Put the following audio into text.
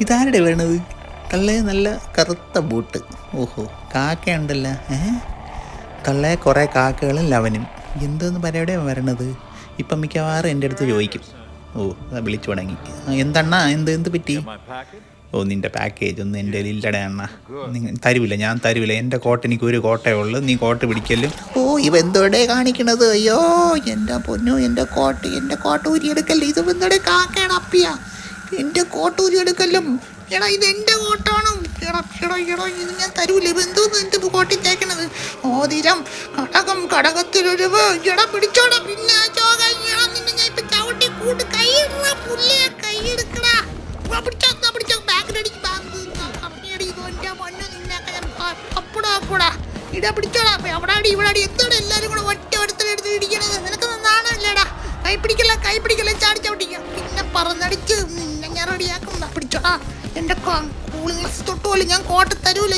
ഇതാരുടെ വേണത്? തള്ളേ നല്ല കറുത്ത ബൂട്ട്. ഓഹോ, കാക്കയുണ്ടല്ലോ. തള്ളേ കുറേ കാക്കകളും ലവനും. എന്തെന്ന് പരിപാടിയാണ് വരണത്? ഇപ്പം മിക്കവാറും എൻ്റെ അടുത്ത് ചോദിക്കും. ഓ, വിളിച്ചു തുടങ്ങി. എന്തണ്ണാ, എന്ത് പറ്റി? ഓ, നിൻ്റെ പാക്കേജ് ഒന്നും എൻ്റെ ഇല്ലട അണ്ണ. തരുവില്ല, ഞാൻ തരുവില്ല. എൻ്റെ കോട്ട എനിക്ക് ഒരു കോട്ടയേ ഉള്ളൂ. നീ കോട്ട പിടിക്കലും. ഓ, ഇവ എന്തോടെ കാണിക്കണത്? അയ്യോ എൻ്റെ പൊന്നു, എൻ്റെ കോട്ട ഊരിയെടുക്കല്ലേ. ഇത് എന്തോടെ കാക്കയാണ് അപ്പിയ. എൻ്റെ കോട്ട ഊരിയെടുക്കലും. എടാ, ഇത് എൻ്റെ കോട്ടാണ്. ഇത് ഞാൻ തരൂല. ഇവ എന്തോന്ന് എൻ്റെ കോട്ടി തേക്കണത്? ഓതിരം കടകത്തിലൊരു എടാ പിടിച്ചോടാ. പിന്നെ നിന്നെ ഞാൻ ഇപ്പൊ ചവിട്ടി കൂട്ട് കൈയെടുക്കടാ. പിടിച്ചോ ബാക്കിലടിച്ച് ഇടാ. പിടിച്ചോടാ. അവിടെ ഇവിടെ എത്തോടെ എല്ലാരും കൂടെ ഒറ്റ എടുത്ത് ഇടിക്കണത്. നിനക്ക് നാണല്ലേടാ? കൈ പിടിക്കല ചാടിച്ചവിട്ടിക്കാം. പിന്നെ പറന്നടിച്ച് നിന്നെ ഞാൻ റെഡിയാക്കും. പിടിച്ചോടാ. എൻ്റെ കൂളിംഗ് തൊട്ടുപോലെ ഞാൻ കോട്ട തരൂല.